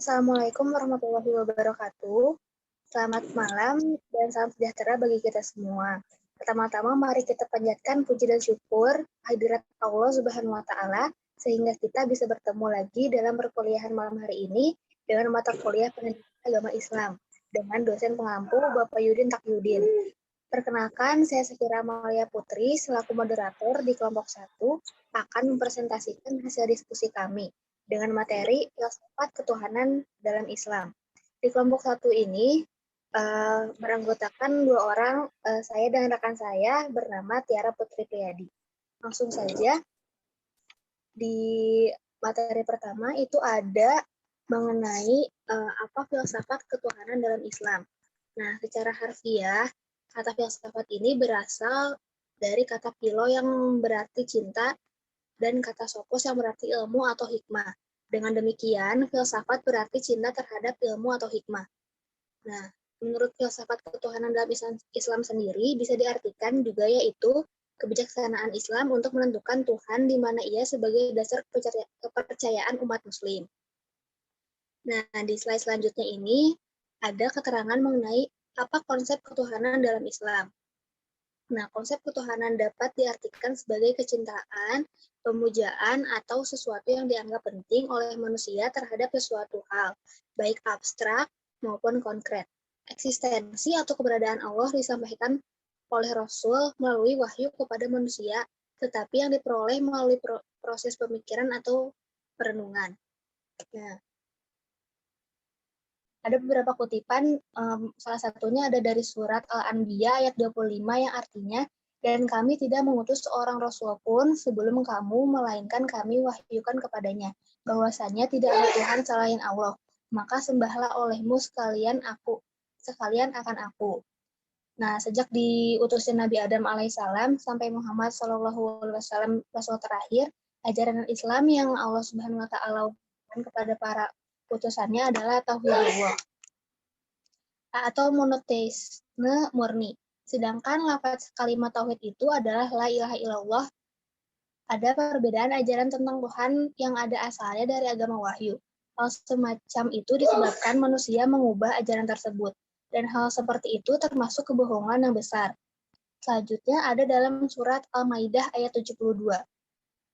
Assalamualaikum warahmatullahi wabarakatuh. Selamat malam dan salam sejahtera bagi kita semua. Pertama-tama mari kita panjatkan puji dan syukur hadirat Allah Subhanahu wa taala sehingga kita bisa bertemu lagi dalam perkuliahan malam hari ini dengan mata kuliah pendidikan agama Islam dengan dosen pengampu Bapak Yudin Takyudin. Perkenalkan, saya Safira Amalia Putri selaku moderator di kelompok 1 akan mempresentasikan hasil diskusi kami dengan materi filsafat ketuhanan dalam Islam. Di kelompok 1 ini beranggotakan 2 orang, saya dan rekan saya bernama Tiara Putri Priyadi. Langsung saja, di materi pertama itu ada mengenai apa filsafat ketuhanan dalam Islam. Nah, secara harfiah, kata filsafat ini berasal dari kata philo yang berarti cinta dan kata sophos yang berarti ilmu atau hikmah. Dengan demikian, filsafat berarti cinta terhadap ilmu atau hikmah. Nah, menurut filsafat ketuhanan dalam Islam sendiri bisa diartikan juga yaitu kebijaksanaan Islam untuk menentukan Tuhan di mana ia sebagai dasar kepercayaan umat Muslim. Nah, di slide selanjutnya ini ada keterangan mengenai apa konsep ketuhanan dalam Islam. Nah, konsep ketuhanan dapat diartikan sebagai kecintaan, pemujaan, atau sesuatu yang dianggap penting oleh manusia terhadap sesuatu hal, baik abstrak maupun konkret. Eksistensi atau keberadaan Allah disampaikan oleh Rasul melalui wahyu kepada manusia, tetapi yang diperoleh melalui proses pemikiran atau perenungan. Nah, ada beberapa kutipan, salah satunya ada dari surat Al-Anbiya ayat 25 yang artinya, dan kami tidak mengutus seorang Rasul pun sebelum kamu, melainkan kami wahyukan kepadanya, bahwasanya tidak ada Tuhan selain Allah, maka sembahlah olehmu sekalian akan aku. Nah, sejak diutusnya Nabi Adam alaihissalam sampai Muhammad SAW Rasul terakhir, ajaran Islam yang Allah Subhanahu wa taala berikan kepada para utusannya adalah tauhidullah atau monoteisme murni. Sedangkan lafaz kalimat tauhid itu adalah la ilaha illallah. Ada perbedaan ajaran tentang Tuhan yang ada asalnya dari agama wahyu. Hal semacam itu disebabkan manusia mengubah ajaran tersebut. Dan hal seperti itu termasuk kebohongan yang besar. Selanjutnya ada dalam surat Al-Maidah ayat 72.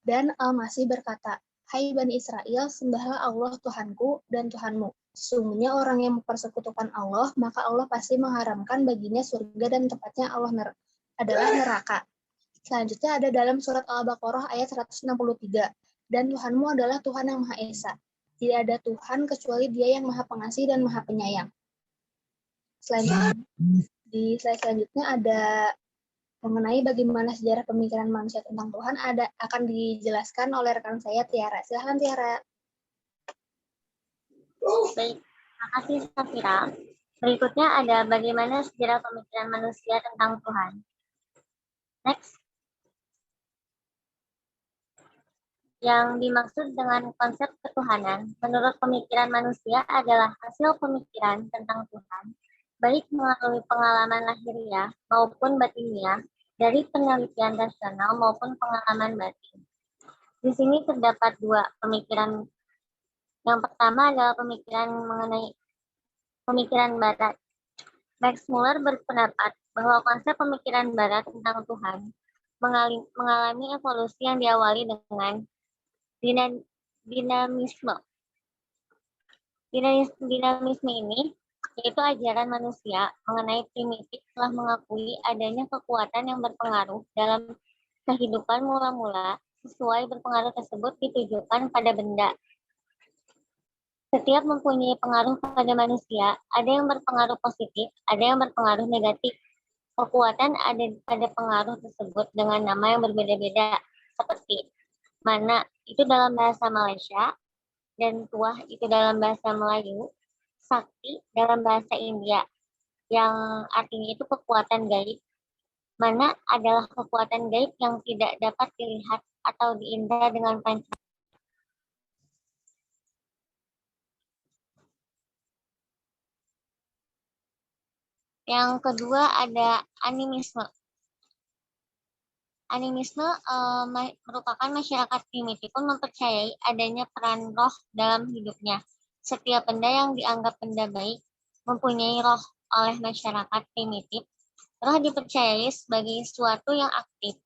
Dan Al-Masih berkata, hai Bani Israel, sembahlah Allah Tuhanku dan Tuhanmu. Sesungguhnya orang yang mempersekutukan Allah, maka Allah pasti mengharamkan baginya surga dan tempatnya Allah adalah neraka. Selanjutnya ada dalam surat Al-Baqarah ayat 163. Dan Tuhanmu adalah Tuhan yang Maha Esa. Tidak ada Tuhan kecuali Dia yang Maha Pengasih dan Maha Penyayang. Selanjutnya, di slide selanjutnya ada mengenai bagaimana sejarah pemikiran manusia tentang Tuhan akan dijelaskan oleh rekan saya Tiara. Silahkan Tiara. Baik, terima kasih Safira. Berikutnya ada bagaimana sejarah pemikiran manusia tentang Tuhan. Next. Yang dimaksud dengan konsep ketuhanan menurut pemikiran manusia adalah hasil pemikiran tentang Tuhan, baik melalui pengalaman lahiriah maupun batiniah, dari penelitian rasional maupun pengalaman batin. Di sini terdapat 2 pemikiran. Yang pertama adalah pemikiran Barat. Max Muller berpendapat bahwa konsep pemikiran Barat tentang Tuhan mengalami evolusi yang diawali dengan dinamisme. Dinamisme ini yaitu ajaran manusia mengenai primitif telah mengakui adanya kekuatan yang berpengaruh dalam kehidupan mula-mula, sesuai berpengaruh tersebut ditujukan pada benda. Setiap mempunyai pengaruh pada manusia, ada yang berpengaruh positif, ada yang berpengaruh negatif. Kekuatan ada pada pengaruh tersebut dengan nama yang berbeda-beda, seperti mana itu dalam bahasa Malaysia, dan tuah itu dalam bahasa Melayu, sakti dalam bahasa India, yang artinya itu kekuatan gaib. Mana adalah kekuatan gaib yang tidak dapat dilihat atau diindra dengan panca. Yang kedua ada animisme. Animisme merupakan masyarakat primitif pun mempercayai adanya peran roh dalam hidupnya. Setiap benda yang dianggap benda baik mempunyai roh oleh masyarakat primitif. Roh dipercayai sebagai sesuatu yang aktif.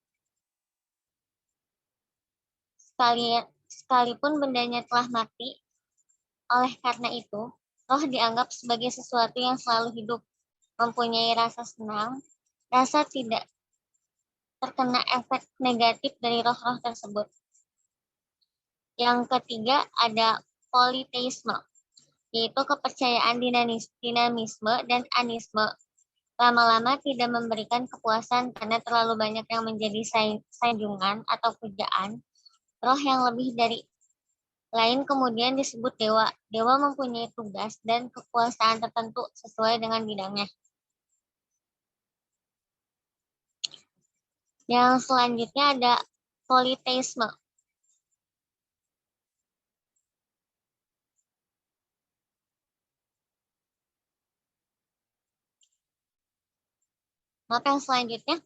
Sekalipun bendanya telah mati, oleh karena itu, roh dianggap sebagai sesuatu yang selalu hidup, mempunyai rasa senang, rasa tidak terkena efek negatif dari roh-roh tersebut. Yang ketiga ada politeisme, yaitu kepercayaan dinamisme dan anisme. Lama-lama tidak memberikan kepuasan karena terlalu banyak yang menjadi sanjungan atau pujaan. Roh yang lebih dari lain kemudian disebut dewa. Dewa mempunyai tugas dan kekuasaan tertentu sesuai dengan bidangnya. Yang selanjutnya ada politeisme. Maka yang selanjutnya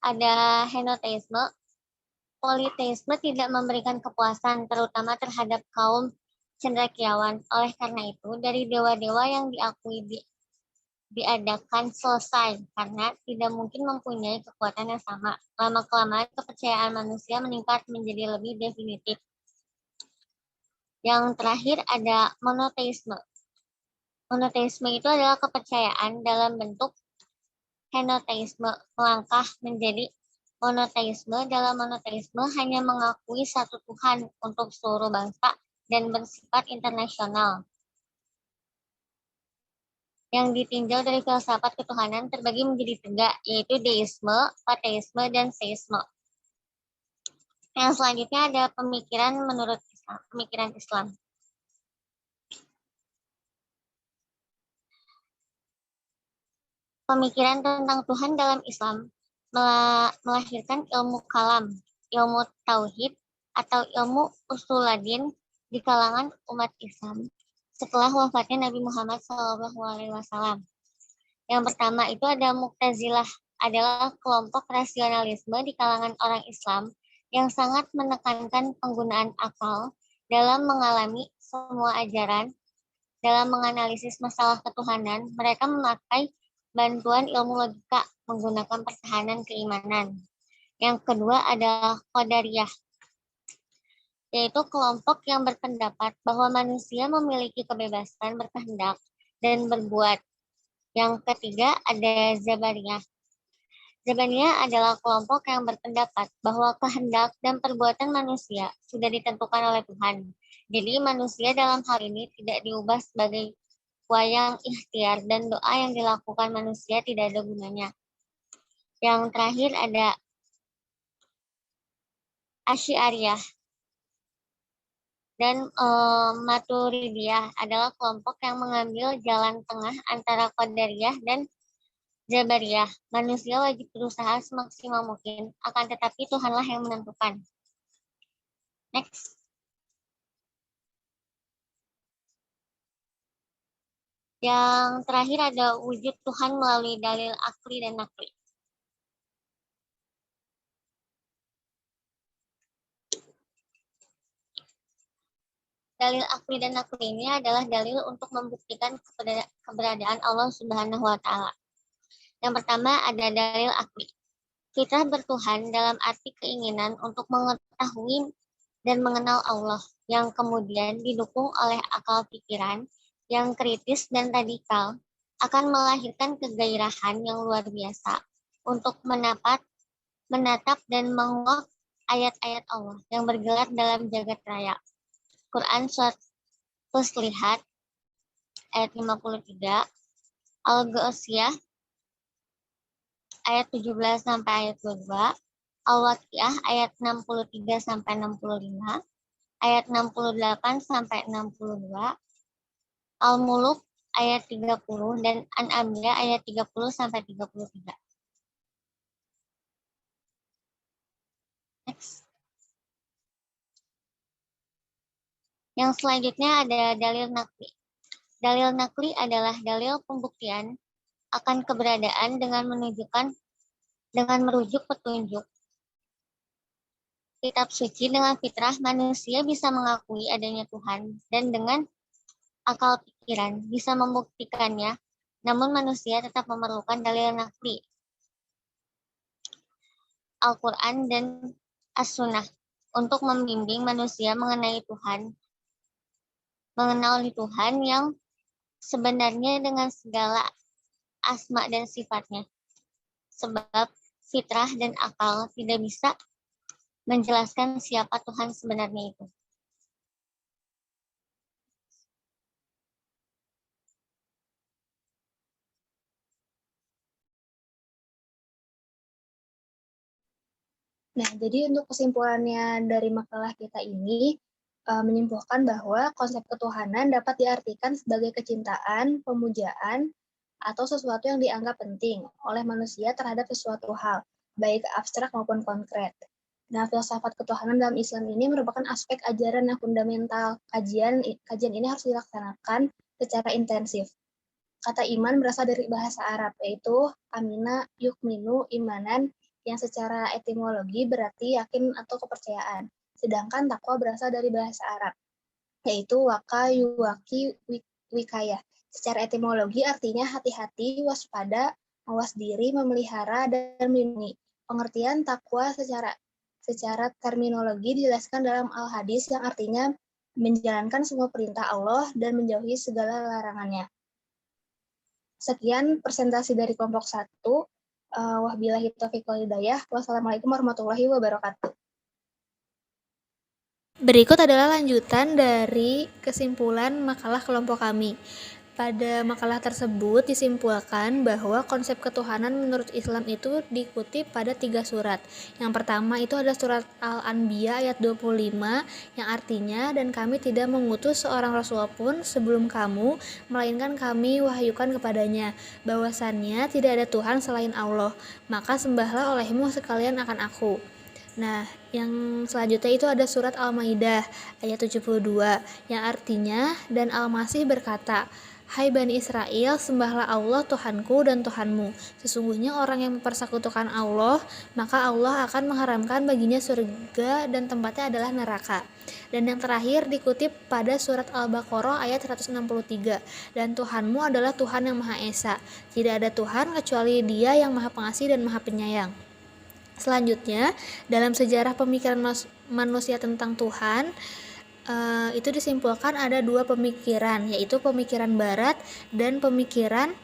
ada henoteisme. Politeisme tidak memberikan kepuasan terutama terhadap kaum cendekiawan. Oleh karena itu, dari dewa-dewa yang diadakan selesai karena tidak mungkin mempunyai kekuatan yang sama. Lama-kelamaan kepercayaan manusia meningkat menjadi lebih definitif. Yang terakhir ada monoteisme. Monoteisme itu adalah kepercayaan dalam bentuk henoteisme, melangkah menjadi monoteisme. Dalam monoteisme hanya mengakui satu Tuhan untuk seluruh bangsa dan bersifat internasional. Yang ditinjau dari filsafat ketuhanan terbagi menjadi tiga, yaitu deisme, pateisme, dan seisme. Yang selanjutnya ada pemikiran menurut Islam, pemikiran Islam. Pemikiran tentang Tuhan dalam Islam melahirkan ilmu kalam, ilmu tauhid, atau ilmu usuluddin di kalangan umat Islam setelah wafatnya Nabi Muhammad SAW. Yang pertama itu ada Mu'tazilah, adalah kelompok rasionalisme di kalangan orang Islam yang sangat menekankan penggunaan akal dalam mengalami semua ajaran. Dalam menganalisis masalah ketuhanan, mereka memakai bantuan ilmu logika menggunakan pertahanan keimanan. Yang kedua adalah Qadariyah, yaitu kelompok yang berpendapat bahwa manusia memiliki kebebasan berkehendak dan berbuat. Yang ketiga ada Zabariyah. Zabariyah adalah kelompok yang berpendapat bahwa kehendak dan perbuatan manusia sudah ditentukan oleh Tuhan. Jadi manusia dalam hal ini tidak diubah sebagai wayang ikhtiar dan doa yang dilakukan manusia tidak ada gunanya. Yang terakhir ada Asy'ariyah dan Maturidiyah adalah kelompok yang mengambil jalan tengah antara Qadariyah dan Jabariyah. Manusia wajib berusaha semaksimal mungkin, akan tetapi Tuhanlah yang menentukan. Next. Yang terakhir ada wujud Tuhan melalui dalil akli dan nakli. Dalil akli dan nakli ini adalah dalil untuk membuktikan keberadaan Allah Subhanahu wa Ta'ala. Yang pertama ada dalil akli. Fitrah bertuhan dalam arti keinginan untuk mengetahui dan mengenal Allah, yang kemudian didukung oleh akal pikiran yang kritis dan radikal, akan melahirkan kegairahan yang luar biasa untuk menatap dan menguak ayat-ayat Allah yang bergelar dalam jagat raya. Quran Surat Fussilat ayat 53, Al-Ghasyiyah ayat 17 sampai ayat 22, Al-Waqiah ayat 63 sampai 65, ayat 68 sampai 62, Al-Muluk ayat 30 dan An-Anbiya ayat 30 sampai 33. Next. Yang selanjutnya ada dalil nakli. Dalil nakli adalah dalil pembuktian akan keberadaan dengan merujuk petunjuk kitab suci. Dengan fitrah manusia bisa mengakui adanya Tuhan, dan dengan akal pikiran bisa membuktikannya, namun manusia tetap memerlukan dalil nakli, Al-Quran dan As-Sunnah, untuk membimbing manusia mengenali Tuhan yang sebenarnya dengan segala asma dan sifatnya. Sebab fitrah dan akal tidak bisa menjelaskan siapa Tuhan sebenarnya itu. Nah, jadi untuk kesimpulannya dari makalah kita ini, menyimpulkan bahwa konsep ketuhanan dapat diartikan sebagai kecintaan, pemujaan, atau sesuatu yang dianggap penting oleh manusia terhadap sesuatu hal, baik abstrak maupun konkret. Nah, filsafat ketuhanan dalam Islam ini merupakan aspek ajaran yang fundamental. Kajian ini harus dilaksanakan secara intensif. Kata iman berasal dari bahasa Arab, yaitu amina yukminu imanan, yang secara etimologi berarti yakin atau kepercayaan. Sedangkan takwa berasal dari bahasa Arab, yaitu waka yuwaki wikaya. Secara etimologi artinya hati-hati, waspada, mawas diri, memelihara, dan melindungi. Pengertian takwa secara terminologi dijelaskan dalam Al-Hadis yang artinya menjalankan semua perintah Allah dan menjauhi segala larangannya. Sekian presentasi dari kelompok 1. Wabillahi taufiq wal hidayah. Wassalamualaikum warahmatullahi wabarakatuh. Berikut adalah lanjutan dari kesimpulan makalah kelompok kami. Pada makalah tersebut disimpulkan bahwa konsep ketuhanan menurut Islam itu dikutip pada 3 surat. Yang pertama itu ada surat Al-Anbiya ayat 25 yang artinya, dan kami tidak mengutus seorang rasul pun sebelum kamu, melainkan kami wahyukan kepadanya bahwasannya tidak ada Tuhan selain Allah, maka sembahlah olehmu sekalian akan aku. Nah, yang selanjutnya itu ada surat Al-Maidah ayat 72 yang artinya, dan Al-Masih berkata, Hai Bani Israel, sembahlah Allah Tuhanku dan Tuhanmu. Sesungguhnya orang yang mempersekutukan Allah, maka Allah akan mengharamkan baginya surga dan tempatnya adalah neraka. Dan yang terakhir dikutip pada surat Al-Baqarah ayat 163, dan Tuhanmu adalah Tuhan yang Maha Esa. Tidak ada Tuhan kecuali Dia yang Maha Pengasih dan Maha Penyayang. Selanjutnya, dalam sejarah pemikiran manusia tentang Tuhan, itu disimpulkan ada 2 pemikiran, yaitu pemikiran Barat dan pemikiran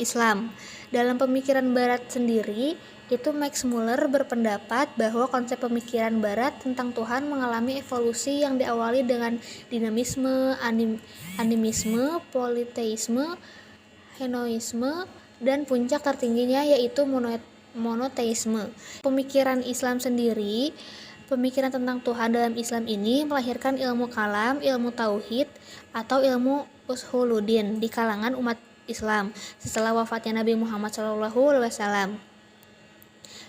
Islam. Dalam pemikiran Barat sendiri, itu Max Muller berpendapat bahwa konsep pemikiran Barat tentang Tuhan mengalami evolusi yang diawali dengan dinamisme, animisme, politeisme, henoisme, dan puncak tertingginya yaitu monoteisme. Pemikiran Islam sendiri, pemikiran tentang Tuhan dalam Islam ini melahirkan ilmu kalam, ilmu tauhid, atau ilmu ushuluddin di kalangan umat Islam setelah wafatnya Nabi Muhammad SAW.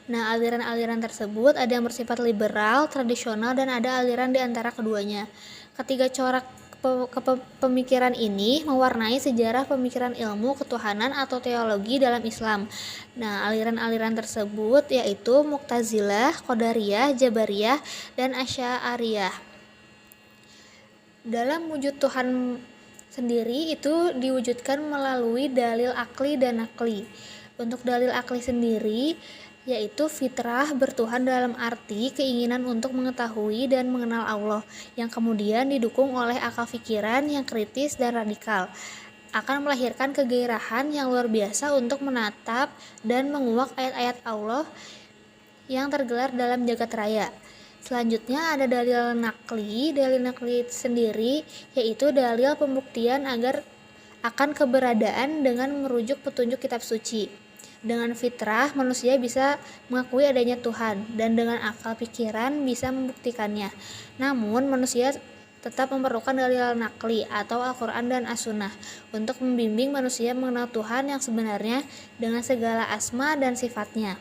Nah, aliran-aliran tersebut ada yang bersifat liberal, tradisional, dan ada aliran di antara keduanya. Ketiga corak pemikiran ini mewarnai sejarah pemikiran ilmu ketuhanan atau teologi dalam Islam. Nah, aliran-aliran tersebut yaitu Mu'tazilah, Qadariyah, Jabariyah, dan Asy'ariyah. Dalam wujud Tuhan sendiri itu diwujudkan melalui dalil akli dan nakli. Untuk dalil akli sendiri yaitu fitrah bertuhan dalam arti keinginan untuk mengetahui dan mengenal Allah, yang kemudian didukung oleh akal pikiran yang kritis dan radikal, akan melahirkan kegairahan yang luar biasa untuk menatap dan menguak ayat-ayat Allah yang tergelar dalam jagat raya. Selanjutnya ada dalil nakli. Dalil nakli sendiri yaitu dalil pembuktian akan keberadaan dengan merujuk petunjuk kitab suci. Dengan fitrah, manusia bisa mengakui adanya Tuhan, dan dengan akal pikiran bisa membuktikannya. Namun, manusia tetap memerlukan dalil nakli atau Al-Quran dan As-Sunnah untuk membimbing manusia mengenal Tuhan yang sebenarnya dengan segala asma dan sifatnya.